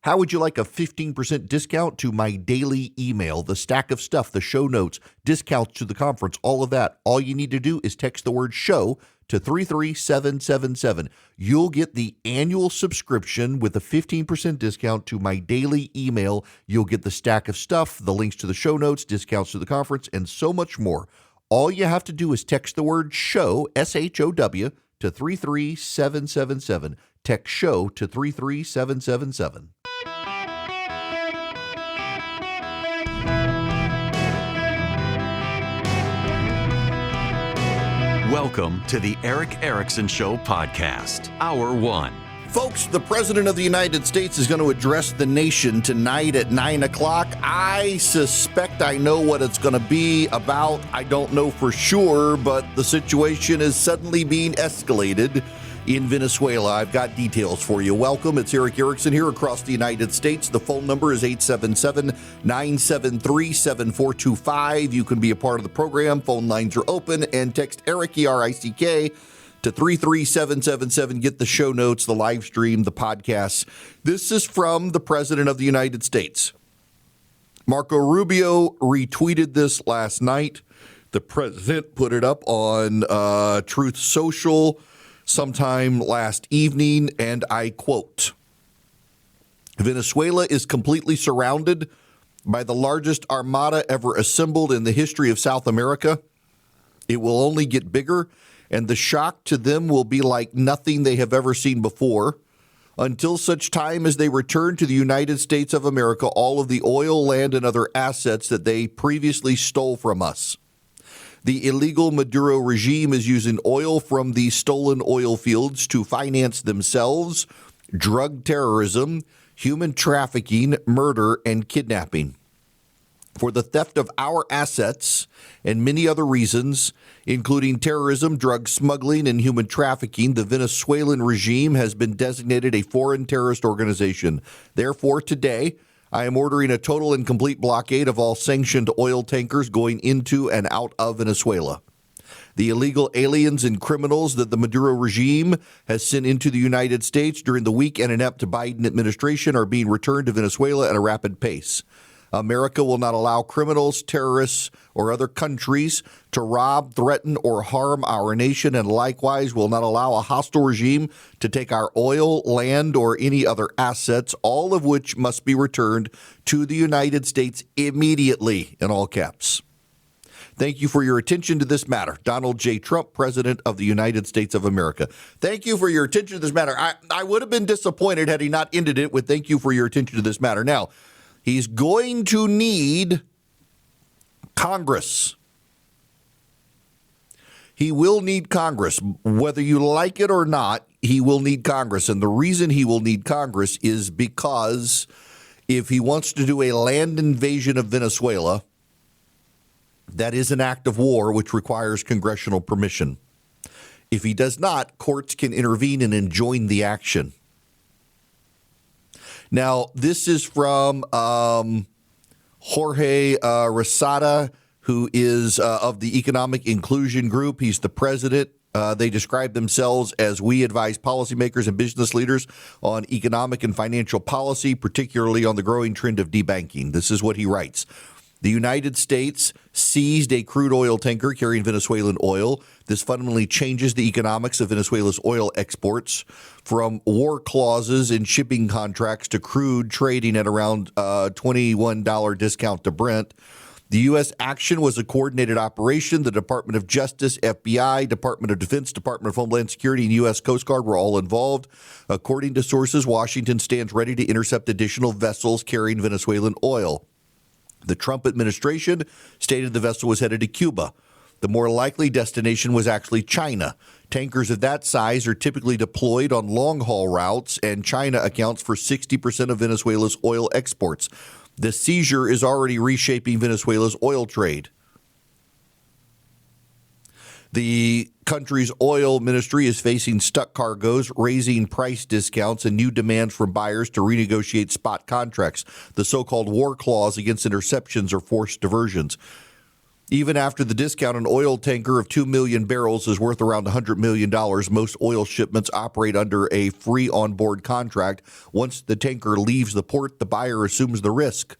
How would you like a 15% discount to my daily email, the stack of stuff, the show notes, discounts to the conference, all of that? All you need to do is text the word show to 33777. You'll get the annual subscription with a 15% discount to my daily email. You'll get the stack of stuff, the links to the show notes, discounts to the conference, and so much more. All you have to do is text the word show, SHOW, to 33777. Text show to 33777. Welcome to the Eric Erickson Show podcast, Hour 1. Folks, the President of the United States is going to address the nation tonight at 9 o'clock. I suspect I know what it's going to be about. I don't know for sure, but the situation is suddenly being escalated in Venezuela. I've got details for you. Welcome. It's Eric Erickson here across the United States. The phone number is 877-973-7425. You can be a part of the program. Phone lines are open, and text Eric, E-R-I-C-K, to 33777. Get the show notes, the live stream, the podcasts. This is from the President of the United States. Marco Rubio retweeted this last night. The President put it up on Truth Social sometime last evening, and I quote, "Venezuela is completely surrounded by the largest armada ever assembled in the history of South America. It will only get bigger, and the shock to them will be like nothing they have ever seen before. Until such time as they return to the United States of America all of the oil, land, and other assets that they previously stole from us. The illegal Maduro regime is using oil from the stolen oil fields to finance themselves, drug terrorism, human trafficking, murder, and kidnapping. For the theft of our assets and many other reasons, including terrorism, drug smuggling, and human trafficking, the Venezuelan regime has been designated a foreign terrorist organization. Therefore, today, I am ordering a total and complete blockade of all sanctioned oil tankers going into and out of Venezuela. The illegal aliens and criminals that the Maduro regime has sent into the United States during the weak and inept Biden administration are being returned to Venezuela at a rapid pace. America will not allow criminals, terrorists, or other countries to rob, threaten, or harm our nation, and likewise will not allow a hostile regime to take our oil, land, or any other assets, all of which must be returned to the United States immediately," in all caps. Thank you for your attention to this matter. Donald J. Trump, President of the United States of America. Thank you for your attention to this matter. I would have been disappointed had he not ended it with "thank you for your attention to this matter." Now, he's going to need Congress. He will need Congress. Whether you like it or not, he will need Congress. And the reason he will need Congress is because if he wants to do a land invasion of Venezuela, that is an act of war which requires congressional permission. If he does not, courts can intervene and enjoin the action. Now, this is from Jorge Rosada, who is of the Economic Inclusion Group. He's the president. They describe themselves as "we advise policymakers and business leaders on economic and financial policy, particularly on the growing trend of debanking." This is what he writes. "The United States seized a crude oil tanker carrying Venezuelan oil. This fundamentally changes the economics of Venezuela's oil exports from war clauses in shipping contracts to crude trading at around $21 discount to Brent. The U.S. action was a coordinated operation. The Department of Justice, FBI, Department of Defense, Department of Homeland Security, and U.S. Coast Guard were all involved. According to sources, Washington stands ready to intercept additional vessels carrying Venezuelan oil. The Trump administration stated the vessel was headed to Cuba. The more likely destination was actually China. Tankers of that size are typically deployed on long-haul routes, and China accounts for 60% of Venezuela's oil exports. The seizure is already reshaping Venezuela's oil trade. The country's oil ministry is facing stuck cargoes, raising price discounts, and new demands from buyers to renegotiate spot contracts, the so-called war clause against interceptions or forced diversions. Even after the discount, an oil tanker of 2 million barrels is worth around $100 million. Most oil shipments operate under a free onboard contract. Once the tanker leaves the port, the buyer assumes the risk.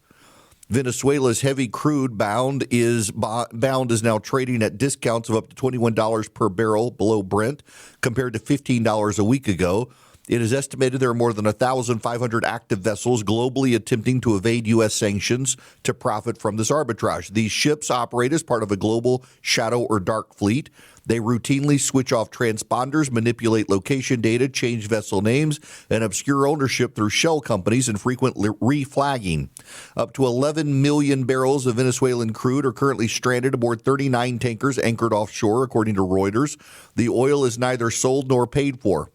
Venezuela's heavy crude bound is now trading at discounts of up to $21 per barrel below Brent, compared to $15 a week ago. It is estimated there are more than 1,500 active vessels globally attempting to evade U.S. sanctions to profit from this arbitrage. These ships operate as part of a global shadow or dark fleet. They routinely switch off transponders, manipulate location data, change vessel names, and obscure ownership through shell companies and frequent reflagging. Up to 11 million barrels of Venezuelan crude are currently stranded aboard 39 tankers anchored offshore, according to Reuters. The oil is neither sold nor paid for.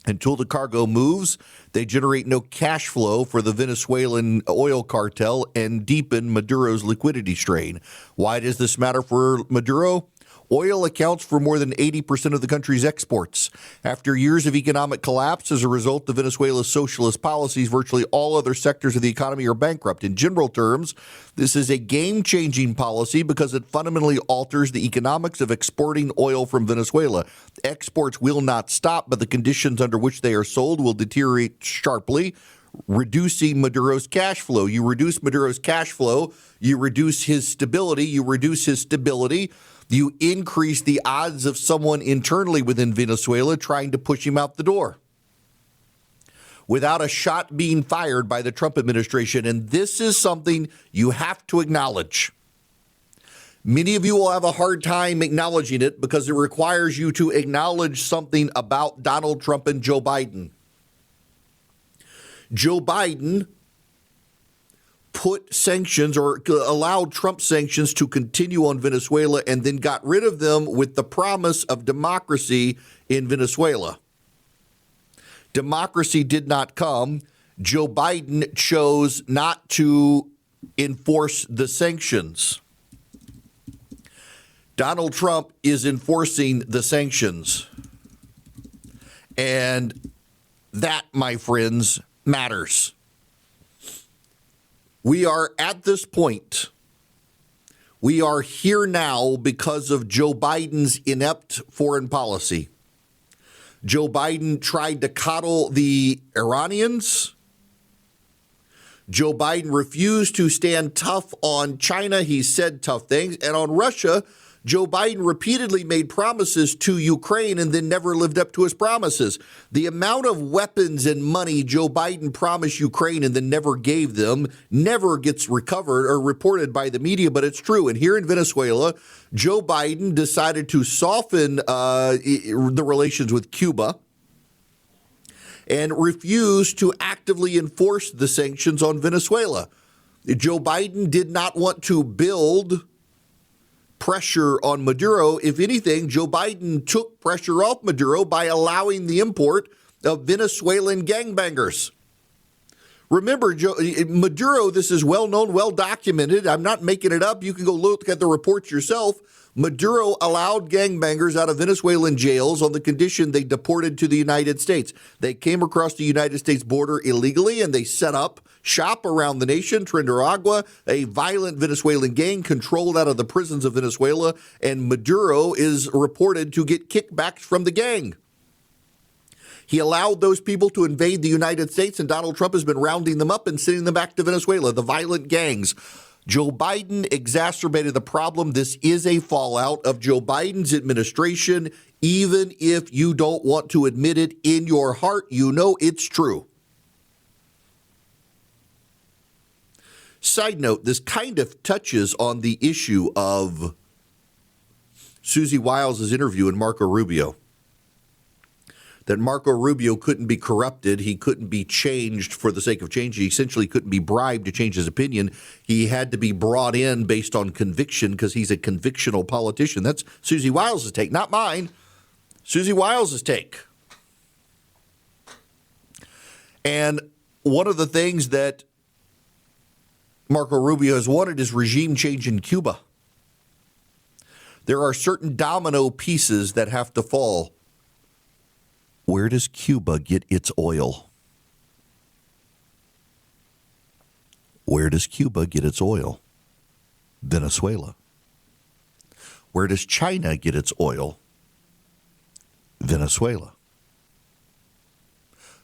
Until the cargo moves, they generate no cash flow for the Venezuelan oil cartel and deepen Maduro's liquidity strain. Why does this matter for Maduro? Oil accounts for more than 80% of the country's exports. After years of economic collapse as a result of Venezuela's socialist policies, virtually all other sectors of the economy are bankrupt. In general terms, this is a game-changing policy because it fundamentally alters the economics of exporting oil from Venezuela. Exports will not stop, but the conditions under which they are sold will deteriorate sharply, reducing Maduro's cash flow. You reduce Maduro's cash flow, you reduce his stability, you increase the odds of someone internally within Venezuela trying to push him out the door without a shot being fired by the Trump administration. And this is something you have to acknowledge. Many of you will have a hard time acknowledging it because it requires you to acknowledge something about Donald Trump and Joe Biden. Joe Biden put sanctions or allowed Trump sanctions to continue on Venezuela and then got rid of them with the promise of democracy in Venezuela. Democracy did not come. Joe Biden chose not to enforce the sanctions. Donald Trump is enforcing the sanctions. And that, my friends, matters. We are at this point. We are here now because of Joe Biden's inept foreign policy. Joe Biden tried to coddle the Iranians. Joe Biden refused to stand tough on China. He said tough things. And on Russia, Joe Biden repeatedly made promises to Ukraine and then never lived up to his promises. The amount of weapons and money Joe Biden promised Ukraine and then never gave them never gets recovered or reported by the media, but it's true. And here in Venezuela, Joe Biden decided to soften the relations with Cuba and refused to actively enforce the sanctions on Venezuela. Joe Biden did not want to build pressure on Maduro. If anything, Joe Biden took pressure off Maduro by allowing the import of Venezuelan gangbangers. Remember, Maduro, this is well known, well documented. I'm not making it up. You can go look at the reports yourself. Maduro allowed gangbangers out of Venezuelan jails on the condition they deported to the United States. They came across the United States border illegally and they set up shop around the nation. Trinidad, a violent Venezuelan gang controlled out of the prisons of Venezuela, and Maduro is reported to get kickbacks from the gang. He allowed those people to invade the United States, and Donald Trump has been rounding them up and sending them back to Venezuela, the violent gangs. Joe Biden exacerbated the problem. This is a fallout of Joe Biden's administration. Even if you don't want to admit it in your heart, you know it's true. Side note, this kind of touches on the issue of Susie Wiles' interview and Marco Rubio. That Marco Rubio couldn't be corrupted. He couldn't be changed for the sake of change. He essentially couldn't be bribed to change his opinion. He had to be brought in based on conviction because he's a convictional politician. That's Susie Wiles' take, not mine. Susie Wiles' take. And one of the things that Marco Rubio has wanted is regime change in Cuba. There are certain domino pieces that have to fall. Where does Cuba get its oil? Where does Cuba get its oil? Venezuela. Where does China get its oil? Venezuela.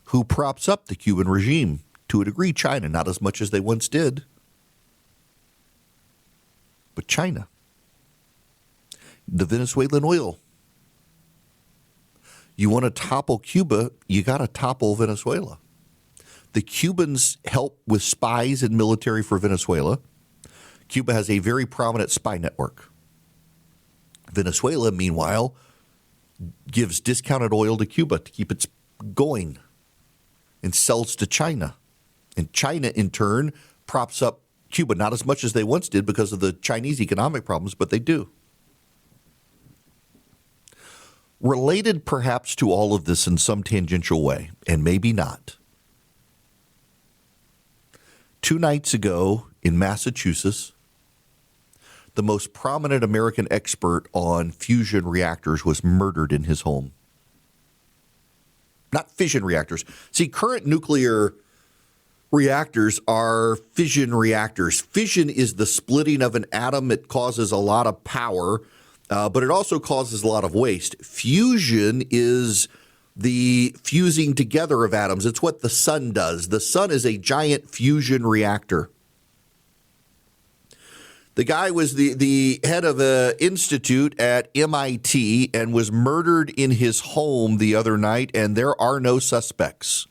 Who props up the Cuban regime? To a degree, China, not as much as they once did, but China. The Venezuelan oil. You want to topple Cuba, you got to topple Venezuela. The Cubans help with spies and military for Venezuela. Cuba has a very prominent spy network. Venezuela, meanwhile, gives discounted oil to Cuba to keep it going and sells to China. And China, in turn, props up Cuba, not as much as they once did because of the Chinese economic problems, but they do. Related perhaps to all of this in some tangential way, and maybe not. 2 nights ago in Massachusetts, the most prominent American expert on fusion reactors was murdered in his home. Not fission reactors. See, current nuclear reactors are fission reactors. Fission is the splitting of an atom. It causes a lot of power, but it also causes a lot of waste. Fusion is the fusing together of atoms. It's what the sun does. The sun is a giant fusion reactor. The guy was the head of an institute at MIT and was murdered in his home the other night, and there are no suspects.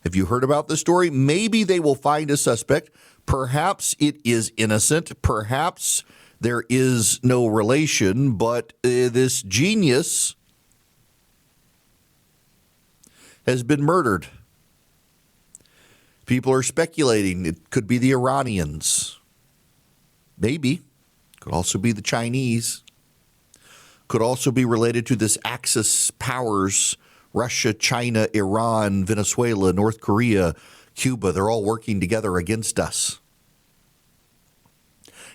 Have you heard about this story? Maybe they will find a suspect. Perhaps it is innocent. Perhaps there is no relation, but this genius has been murdered. People are speculating it could be the Iranians. Maybe. Could also be the Chinese. Could also be related to this Axis powers, Russia, China, Iran, Venezuela, North Korea, Cuba. They're all working together against us.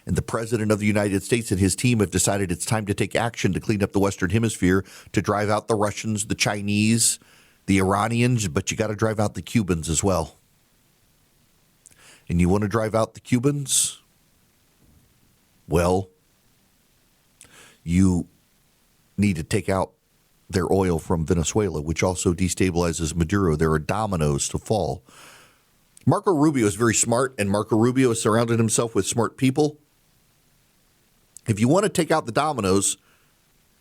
And the President of the United States and his team have decided it's time to take action to clean up the Western Hemisphere, to drive out the Russians, the Chinese, the Iranians, but you got to drive out the Cubans as well. And you want to drive out the Cubans? Well, you need to take out their oil from Venezuela, which also destabilizes Maduro. There are dominoes to fall. Marco Rubio is very smart, and Marco Rubio has surrounded himself with smart people. If you want to take out the dominoes,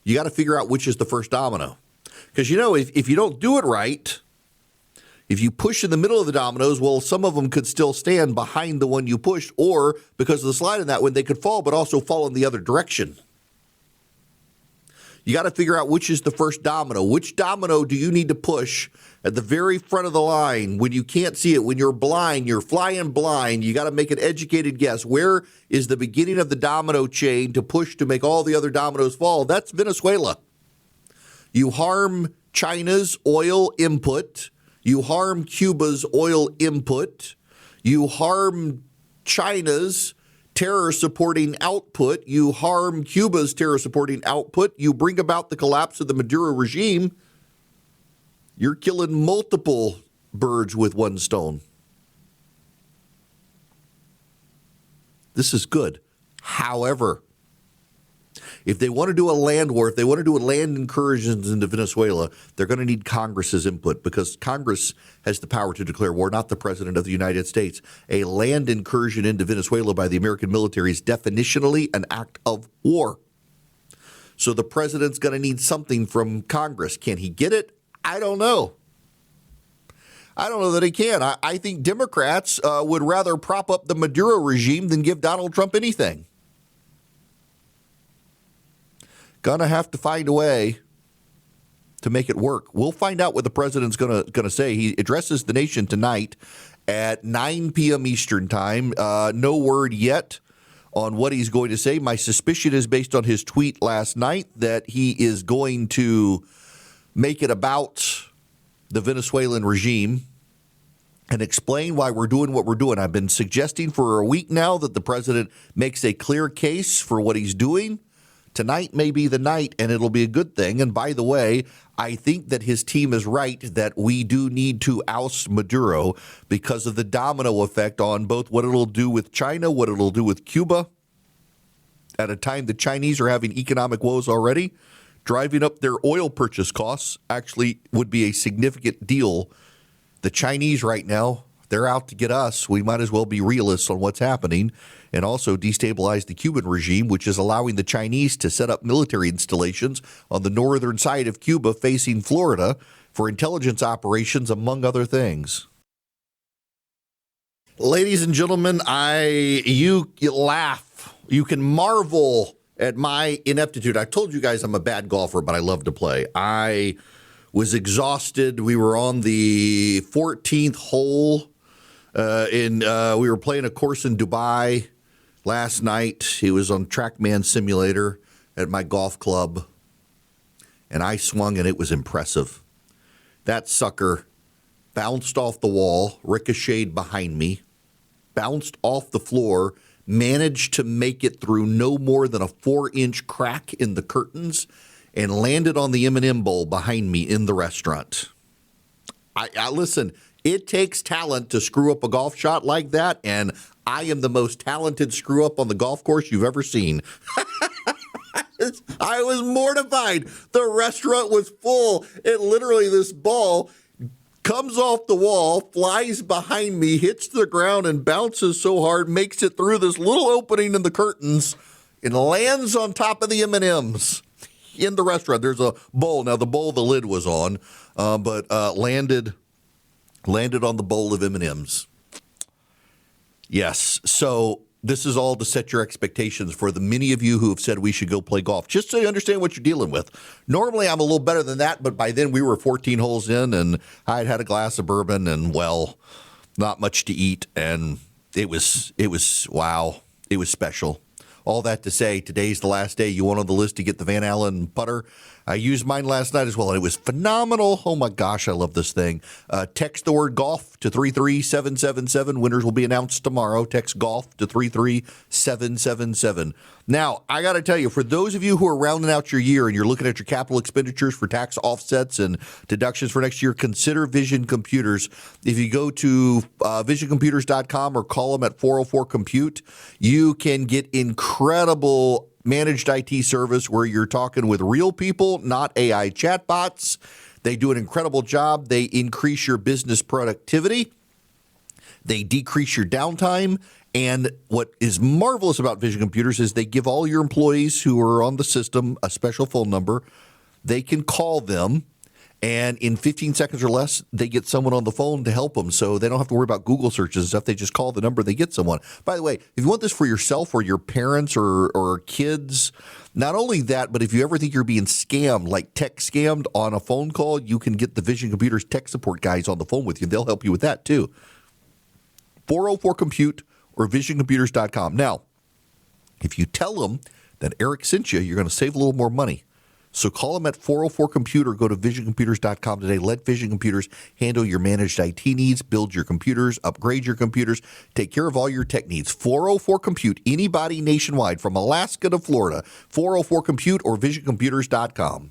you got to figure out which is the first domino. Because, if you don't do it right, if you push in the middle of the dominoes, well, some of them could still stand behind the one you pushed, or because of the slide in that one, they could fall, but also fall in the other direction. You got to figure out which is the first domino. Which domino do you need to push at the very front of the line when you can't see it, when you're blind, you're flying blind? You got to make an educated guess. Where is the beginning of the domino chain to push to make all the other dominoes fall? That's Venezuela. You harm China's oil input. You harm Cuba's oil input. You harm China's terror-supporting output. You harm Cuba's terror-supporting output. You bring about the collapse of the Maduro regime. You're killing multiple birds with one stone. This is good. However, if they want to do a land war, if they want to do a land incursions into Venezuela, they're going to need Congress's input, because Congress has the power to declare war, not the President of the United States. A land incursion into Venezuela by the American military is definitionally an act of war. So the president's going to need something from Congress. Can he get it? I don't know. I don't know that he can. I think Democrats would rather prop up the Maduro regime than give Donald Trump anything. Gonna have to find a way to make it work. We'll find out what the president's gonna say. He addresses the nation tonight at 9 p.m. Eastern time. No word yet on what he's going to say. My suspicion is based on his tweet last night that he is going to make it about the Venezuelan regime and explain why we're doing what we're doing. I've been suggesting for a week now that the president makes a clear case for what he's doing. Tonight may be the night, and it'll be a good thing. And by the way, I think that his team is right that we do need to oust Maduro because of the domino effect on both what it'll do with China, what it'll do with Cuba, at a time the Chinese are having economic woes already, driving up their oil purchase costs actually would be a significant deal. The Chinese right now, they're out to get us. We might as well be realists on what's happening and also destabilize the Cuban regime, which is allowing the Chinese to set up military installations on the northern side of Cuba facing Florida for intelligence operations, among other things. Ladies and gentlemen, you laugh. You can marvel at my ineptitude. I told you guys I'm a bad golfer, but I love to play. I was exhausted. We were on the 14th hole. We were playing a course in Dubai last night. It was on TrackMan Simulator at my golf club, and I swung, and it was impressive. That sucker bounced off the wall, ricocheted behind me, bounced off the floor, managed to make it through no more than a 4-inch crack in the curtains, and landed on the M&M bowl behind me in the restaurant. I listen, it takes talent to screw up a golf shot like that, and I am the most talented screw up on the golf course you've ever seen. I was mortified. The restaurant was full. It literally, this ball comes off the wall, flies behind me, hits the ground, and bounces so hard, makes it through this little opening in the curtains, and lands on top of the M&Ms in the restaurant. There's a bowl. Now, the bowl the lid was on, but landed on the bowl of M&Ms. Yes, so this is all to set your expectations for the many of you who have said we should go play golf, just so you understand what you're dealing with. Normally, I'm a little better than that, but by then we were 14 holes in, and I'd had a glass of bourbon and, well, not much to eat, and it was wow, it was special. All that to say, today's the last day. You want on the list to get the Van Allen putter? I used mine last night as well, and it was phenomenal. Oh, my gosh, I love this thing. Text the word golf to 33777. Winners will be announced tomorrow. Text golf to 33777. Now, I got to tell you, for those of you who are rounding out your year and you're looking at your capital expenditures for tax offsets and deductions for next year, consider Vision Computers. If you go to visioncomputers.com or call them at 404-COMPUTE, you can get incredible managed IT service where you're talking with real people, not AI chatbots. They do an incredible job. They increase your business productivity. They decrease your downtime. And what is marvelous about Vision Computers is they give all your employees who are on the system a special phone number. They can call them, and in 15 seconds or less, they get someone on the phone to help them. So they don't have to worry about Google searches and stuff. They just call the number, they get someone. By the way, if you want this for yourself or your parents or kids, not only that, but if you ever think you're being scammed, like tech scammed on a phone call, you can get the Vision Computers tech support guys on the phone with you. They'll help you with that too. 404-COMPUTE or visioncomputers.com. Now, if you tell them that Eric sent you, you're going to save a little more money. So call them at 404-COMPUTE or go to visioncomputers.com today. Let Vision Computers handle your managed IT needs, build your computers, upgrade your computers, take care of all your tech needs. 404-COMPUTE, anybody nationwide from Alaska to Florida. 404-COMPUTE or visioncomputers.com.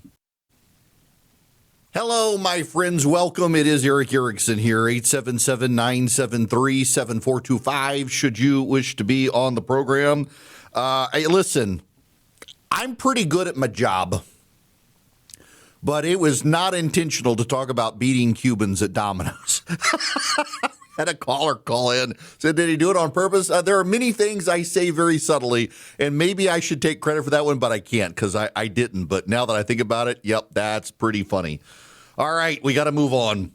Hello, my friends. Welcome. It is Eric Erickson here, 877-973-7425, should you wish to be on the program. Listen, I'm pretty good at my job, but it was not intentional to talk about beating Cubans at Domino's. Had a caller call in, said, did he do it on purpose? There are many things I say very subtly, and maybe I should take credit for that one, but I can't because I didn't. But now that I think about it, yep, that's pretty funny. All right, we got to move on.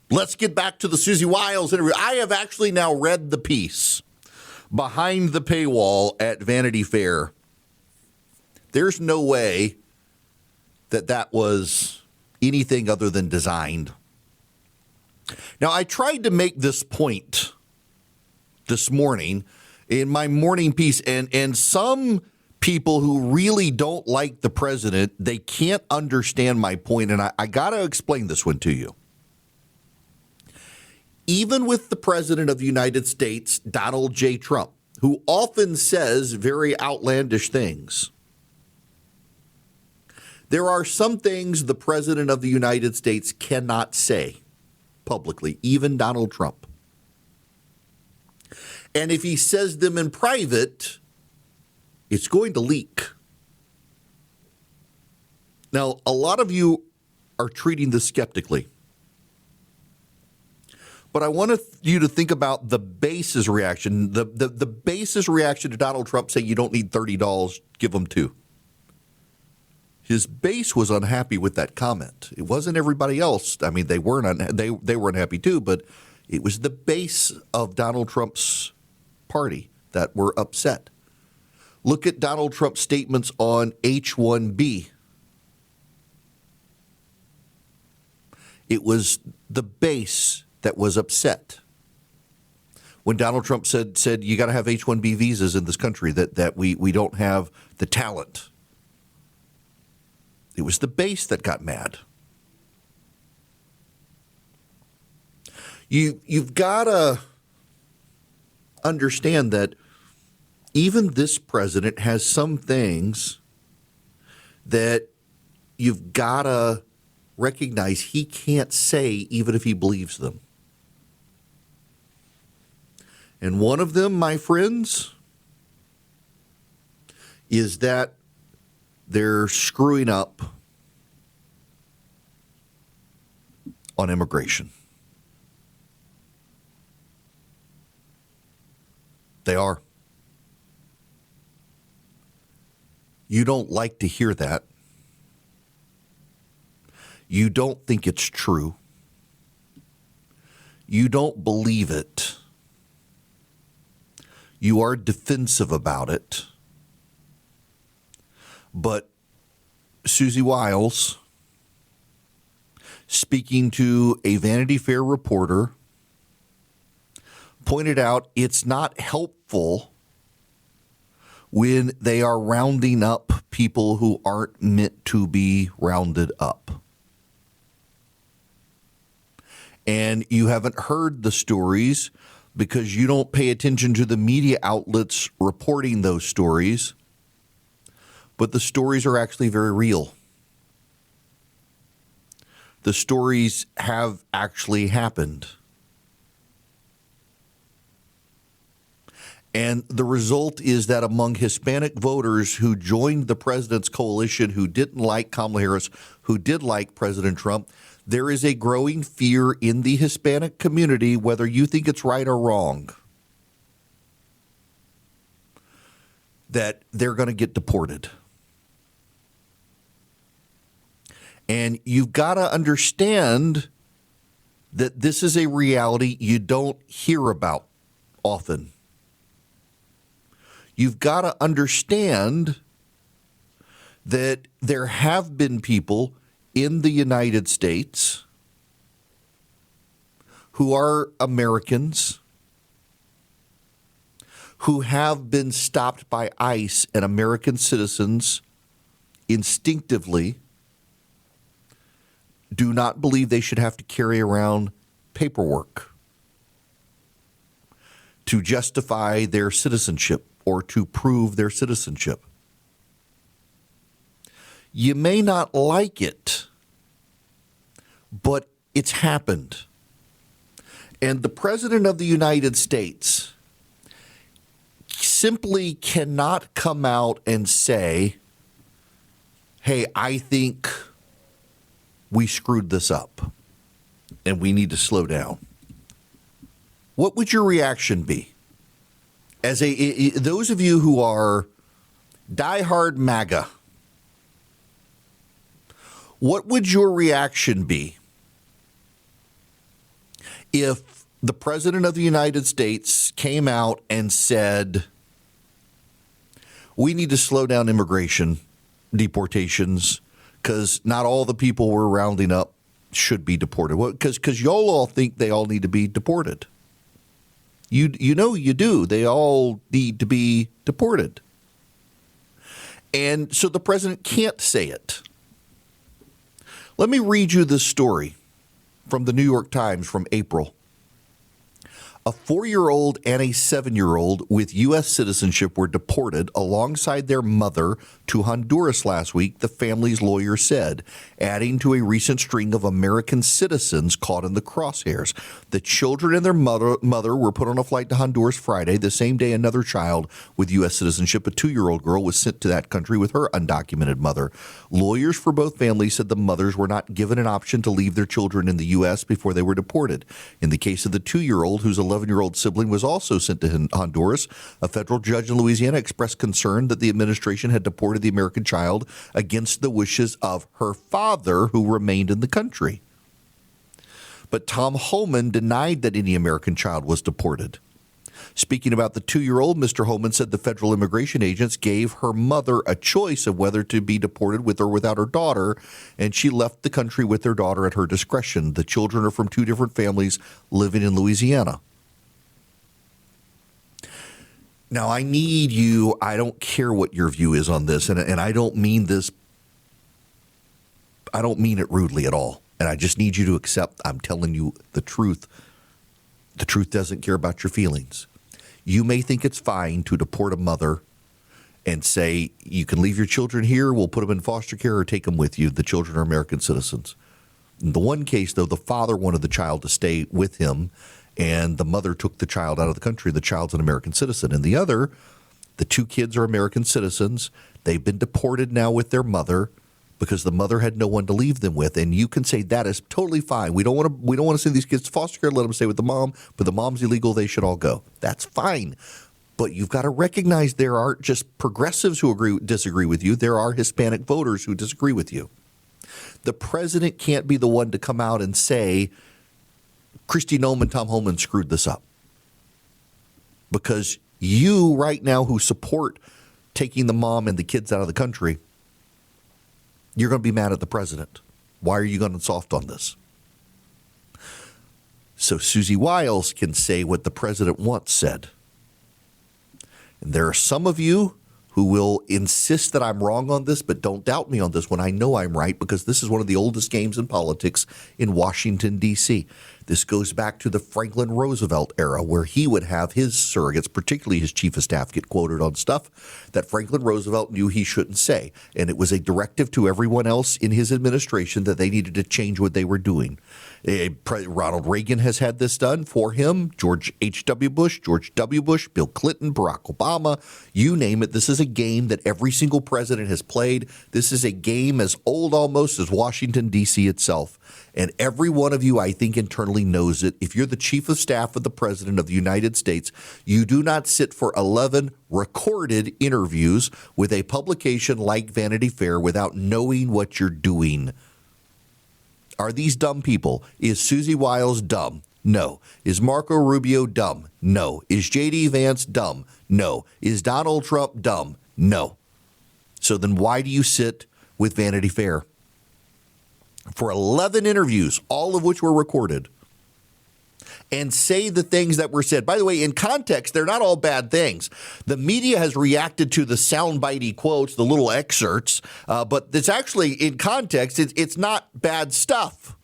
Let's get back to the Susie Wiles interview. I have actually now read the piece behind the paywall at Vanity Fair. There's no way that was anything other than designed. Now, I tried to make this point this morning in my morning piece, and some people who really don't like the president, they can't understand my point, and I got to explain this one to you. Even with the president of the United States, Donald J. Trump, who often says very outlandish things, there are some things the president of the United States cannot say publicly, even Donald Trump. And if he says them in private, It's going to leak. Now, a lot of you are treating this skeptically. But I want you to think about the base's reaction. The base's reaction to Donald Trump saying you don't need $30, give him $2. His base was unhappy with that comment. It wasn't everybody else. I mean, they were unhappy too, but it was the base of Donald Trump's party that were upset. Look at Donald Trump's statements on H-1B. It was the base that was upset when Donald Trump said you got to have H-1B visas in this country, that we don't have the talent. It was the base that got mad. You've got to understand that even this president has some things that you've got to recognize he can't say even if he believes them. And one of them, my friends, is that they're screwing up on immigration. They are. You don't like to hear that. You don't think it's true. You don't believe it. You are defensive about it. But Susie Wiles, speaking to a Vanity Fair reporter, pointed out it's not helpful when they are rounding up people who aren't meant to be rounded up. And you haven't heard the stories because you don't pay attention to the media outlets reporting those stories. But the stories are actually very real. The stories have actually happened. And the result is that among Hispanic voters who joined the president's coalition, who didn't like Kamala Harris, who did like President Trump, there is a growing fear in the Hispanic community, whether you think it's right or wrong, that they're going to get deported. And you've got to understand that this is a reality you don't hear about often. You've got to understand that there have been people in the United States who are Americans who have been stopped by ICE, and American citizens instinctively do not believe they should have to carry around paperwork to justify their citizenship or to prove their citizenship. You may not like it, but it's happened. And the President of the United States simply cannot come out and say, hey, I think we screwed this up and we need to slow down. What would your reaction be? As those of you who are diehard MAGA, what would your reaction be if the President of the United States came out and said, we need to slow down immigration deportations because not all the people we're rounding up should be deported? Well, because y'all all think they all need to be deported. You know you do. They all need to be deported. And so the president can't say it. Let me read you this story from the New York Times from April. A 4-year-old and a 7-year-old with U.S. citizenship were deported alongside their mother to Honduras last week, the family's lawyer said, adding to a recent string of American citizens caught in the crosshairs. The children and their mother were put on a flight to Honduras Friday. The same day, another child with U.S. citizenship, a 2-year-old girl, was sent to that country with her undocumented mother. Lawyers for both families said the mothers were not given an option to leave their children in the U.S. before they were deported. In the case of the 2-year-old, whose 11-year-old sibling was also sent to Honduras, a federal judge in Louisiana expressed concern that the administration had deported the American child against the wishes of her father, who remained in the country. But Tom Homan denied that any American child was deported. Speaking about the 2-year-old, Mr. Homan said the federal immigration agents gave her mother a choice of whether to be deported with or without her daughter, and she left the country with her daughter at her discretion. The children are from 2 different families living in Louisiana. Now, I need you, I don't care what your view is on this, and I don't mean this, I don't mean it rudely at all. And I just need you to accept I'm telling you the truth. The truth doesn't care about your feelings. You may think it's fine to deport a mother and say, you can leave your children here, we'll put them in foster care or take them with you. The children are American citizens. In the one case, though, the father wanted the child to stay with him, and the mother took the child out of the country. The child's an American citizen. In the other, the 2 kids are American citizens. They've been deported now with their mother because the mother had no one to leave them with. And you can say that is totally fine. We don't want to send these kids to foster care, let them stay with the mom, but the mom's illegal, they should all go. That's fine. But you've got to recognize there aren't just progressives who disagree with you. There are Hispanic voters who disagree with you. The president can't be the one to come out and say, Kristi Noem and Tom Homan screwed this up. Because you right now who support taking the mom and the kids out of the country, you're going to be mad at the president. Why are you going soft on this? So Susie Wiles can say what the president once said. And there are some of you who will insist that I'm wrong on this, but don't doubt me on this when I know I'm right, because this is one of the oldest games in politics in Washington, D.C. This goes back to the Franklin Roosevelt era, where he would have his surrogates, particularly his chief of staff, get quoted on stuff that Franklin Roosevelt knew he shouldn't say. And it was a directive to everyone else in his administration that they needed to change what they were doing. Ronald Reagan has had this done for him, George H.W. Bush, George W. Bush, Bill Clinton, Barack Obama, you name it. This is a game that every single president has played. This is a game as old almost as Washington, D.C. itself. And every one of you, I think, internally knows it. If you're the chief of staff of the president of the United States, you do not sit for 11 recorded interviews with a publication like Vanity Fair without knowing what you're doing. Are these dumb people? Is Susie Wiles dumb? No. Is Marco Rubio dumb? No. Is J.D. Vance dumb? No. Is Donald Trump dumb? No. So then why do you sit with Vanity Fair for 11 interviews, all of which were recorded, and say the things that were said? By the way, in context, they're not all bad things. The media has reacted to the soundbitey quotes, the little excerpts, but it's actually, in context, it's not bad stuff.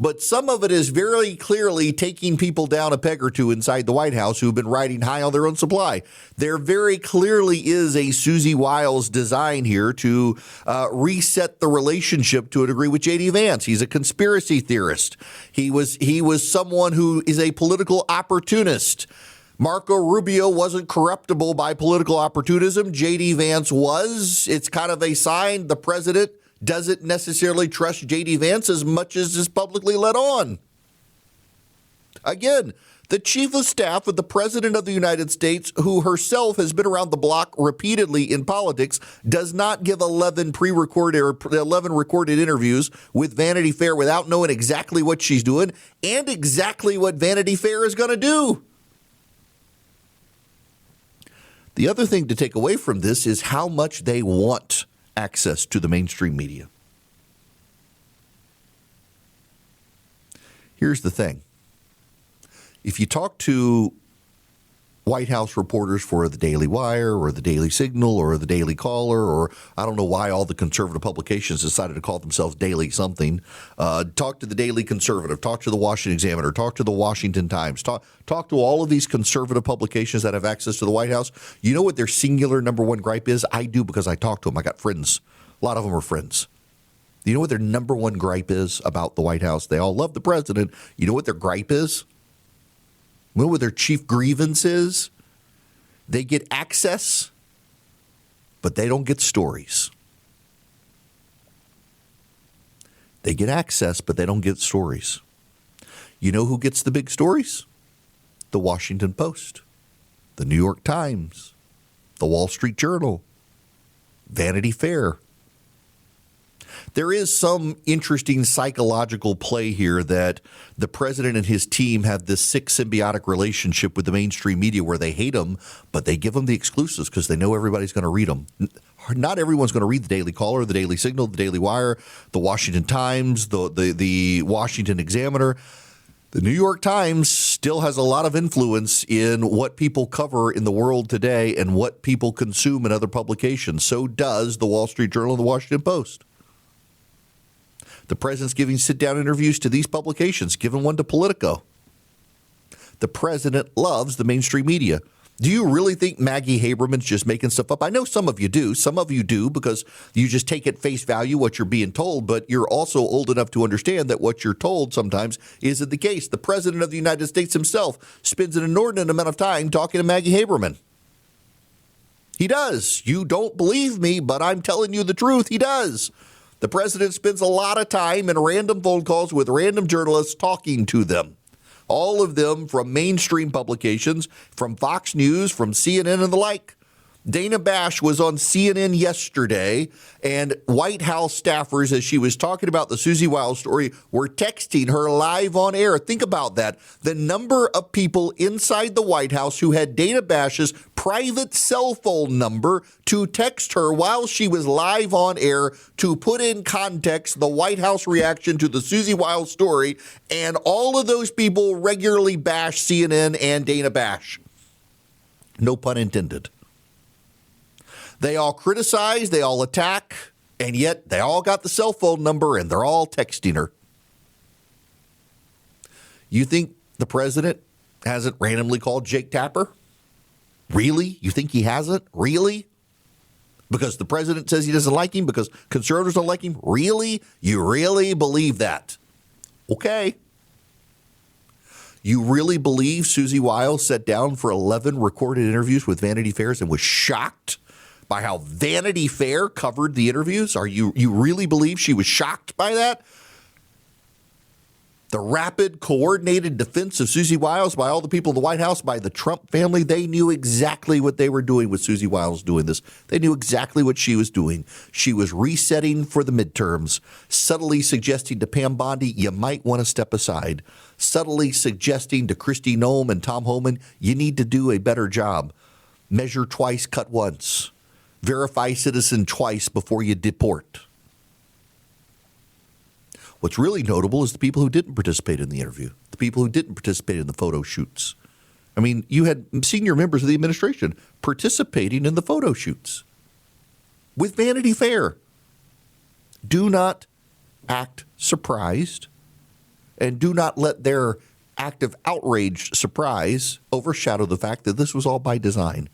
But some of it is very clearly taking people down a peg or two inside the White House who've been riding high on their own supply. There very clearly is a Susie Wiles design here to reset the relationship to a degree with J.D. Vance. He's a conspiracy theorist. He was someone who is a political opportunist. Marco Rubio wasn't corruptible by political opportunism. J.D. Vance was. It's kind of a sign the president doesn't necessarily trust J.D. Vance as much as is publicly let on. Again, the chief of staff of the president of the United States, who herself has been around the block repeatedly in politics, does not give 11 pre-recorded or 11 recorded interviews with Vanity Fair without knowing exactly what she's doing and exactly what Vanity Fair is going to do. The other thing to take away from this is how much they want access to the mainstream media. Here's the thing. If you talk to White House reporters for the Daily Wire or the Daily Signal or the Daily Caller, or I don't know why all the conservative publications decided to call themselves Daily something. Talk to the Daily Conservative, talk to the Washington Examiner, talk to the Washington Times, talk to all of these conservative publications that have access to the White House. You know what their singular number one gripe is? I do, because I talk to them. I got friends. A lot of them are friends. You know what their number one gripe is about the White House? They all love the president. You know what their gripe is? You know what their chief grievance is? They get access, but they don't get stories. They get access, but they don't get stories. You know who gets the big stories? The Washington Post, the New York Times, the Wall Street Journal, Vanity Fair. There is some interesting psychological play here that the president and his team have this sick symbiotic relationship with the mainstream media where they hate them, but they give them the exclusives because they know everybody's going to read them. Not everyone's going to read the Daily Caller, the Daily Signal, the Daily Wire, the Washington Times, the Washington Examiner. The New York Times still has a lot of influence in what people cover in the world today and what people consume in other publications. So does the Wall Street Journal and the Washington Post. The president's giving sit-down interviews to these publications, giving one to Politico. The president loves the mainstream media. Do you really think Maggie Haberman's just making stuff up? I know some of you do. Some of you do because you just take at face value what you're being told, but you're also old enough to understand that what you're told sometimes isn't the case. The president of the United States himself spends an inordinate amount of time talking to Maggie Haberman. He does. You don't believe me, but I'm telling you the truth. He does. The president spends a lot of time in random phone calls with random journalists talking to them. All of them from mainstream publications, from Fox News, from CNN and the like. Dana Bash was on CNN yesterday, and White House staffers, as she was talking about the Susie Wiles story, were texting her live on air. Think about that. The number of people inside the White House who had Dana Bash's private cell phone number to text her while she was live on air to put in context the White House reaction to the Susie Wiles story, and all of those people regularly bash CNN and Dana Bash. No pun intended. They all criticize, they all attack, and yet they all got the cell phone number and they're all texting her. You think the president hasn't randomly called Jake Tapper? Really? You think he hasn't? Really? Because the president says he doesn't like him? Because conservatives don't like him? Really? You really believe that? Okay. You really believe Susie Wiles sat down for 11 recorded interviews with Vanity Fair and was shocked by how Vanity Fair covered the interviews? You really believe she was shocked by that? The rapid, coordinated defense of Susie Wiles by all the people in the White House, by the Trump family, they knew exactly what they were doing with Susie Wiles doing this. They knew exactly what she was doing. She was resetting for the midterms, subtly suggesting to Pam Bondi, you might want to step aside, subtly suggesting to Kristi Noem and Tom Homan, you need to do a better job. Measure twice, cut once. Verify citizen twice before you deport. What's really notable is the people who didn't participate in the interview, the people who didn't participate in the photo shoots. I mean, you had senior members of the administration participating in the photo shoots with Vanity Fair. Do not act surprised, and do not let their act of outraged surprise overshadow the fact that this was all by design.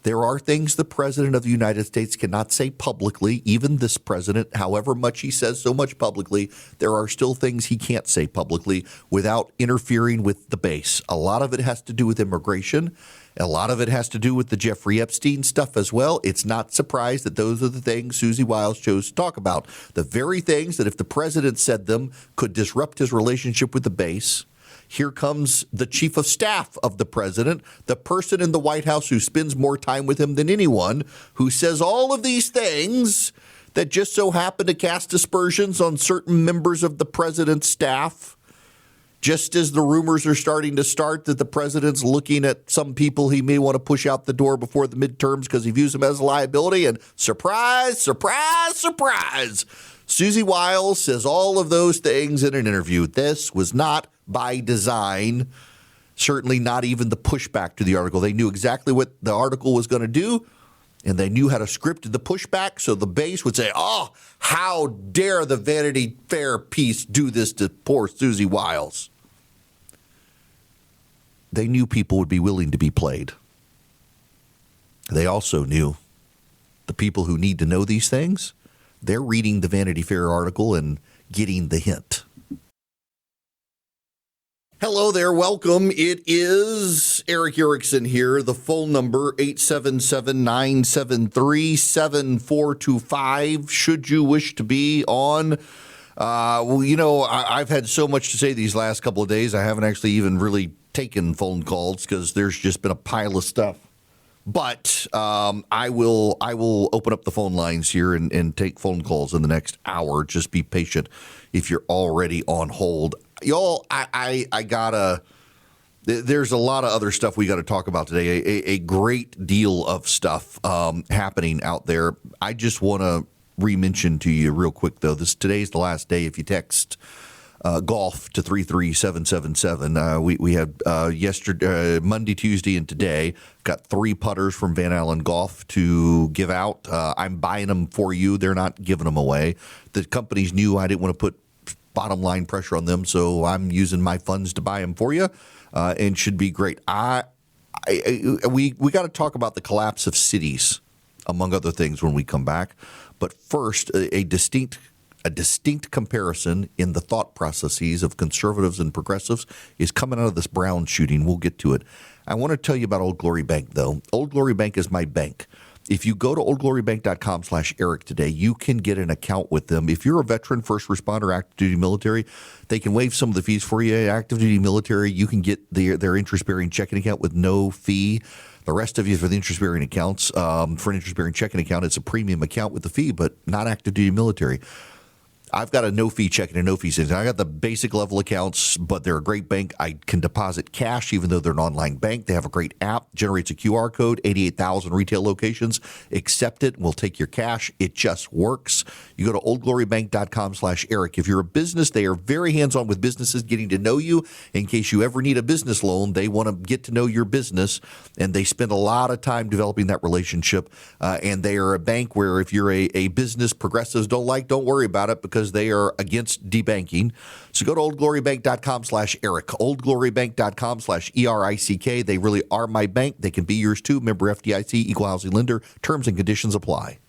There are things the president of the United States cannot say publicly, even this president, however much he says so much publicly, there are still things he can't say publicly without interfering with the base. A lot of it has to do with immigration. A lot of it has to do with the Jeffrey Epstein stuff as well. It's not surprised that those are the things Susie Wiles chose to talk about. The very things that if the president said them could disrupt his relationship with the base. Here comes the chief of staff of the president, the person in the White House who spends more time with him than anyone, who says all of these things that just so happen to cast aspersions on certain members of the president's staff, just as the rumors are starting to start that the president's looking at some people he may want to push out the door before the midterms because he views them as a liability. And surprise, surprise, surprise, Susie Wiles says all of those things in an interview. This was not by design. Certainly not even the pushback to the article. They knew exactly what the article was going to do, and they knew how to script the pushback, so the base would say, oh, how dare the Vanity Fair piece do this to poor Susie Wiles. They knew people would be willing to be played. They also knew the people who need to know these things, they're reading the Vanity Fair article and getting the hint. Hello there, welcome. It is Eric Erickson here. The phone number, 877-973-7425, should you wish to be on. I've had so much to say these last couple of days, I haven't actually even really taken phone calls because there's just been a pile of stuff. But I will open up the phone lines here and take phone calls in the next hour. Just be patient if you're already on hold. Y'all, there's a lot of other stuff we got to talk about today, a great deal of stuff happening out there. I just want to re-mention to you real quick, though, today's the last day. If you text golf to 33777, we had yesterday, Monday, Tuesday, and today, got 3 putters from Van Allen Golf to give out. I'm buying them for you. They're not giving them away. The companies knew I didn't want to put bottom line pressure on them, so I'm using my funds to buy them for you, and should be great. We got to talk about the collapse of cities, among other things, when we come back. But first, a distinct comparison in the thought processes of conservatives and progressives is coming out of this Brown shooting. We'll get to it. I want to tell you about Old Glory Bank, though. Old Glory Bank is my bank. If you go to oldglorybank.com/Eric today, you can get an account with them. If you're a veteran, first responder, active duty military, they can waive some of the fees for you. Active duty military, you can get their interest-bearing checking account with no fee. The rest of you for the interest-bearing accounts, for an interest-bearing checking account, it's a premium account with the fee, but not active duty military. I've got a no-fee checking and no-fee savings. I got the basic level accounts, but they're a great bank. I can deposit cash even though they're an online bank. They have a great app, generates a QR code, 88,000 retail locations. Accept it. We'll take your cash. It just works. You go to oldglorybank.com/Eric. If you're a business, they are very hands-on with businesses, getting to know you. In case you ever need a business loan, they want to get to know your business, and they spend a lot of time developing that relationship. And they are a bank where if you're a business progressives don't worry about it, because they are against debanking. So go to oldglorybank.com/Eric, oldglorybank.com/ERICK. They really are my bank. They can be yours too. Member FDIC, equal housing lender. Terms and conditions apply.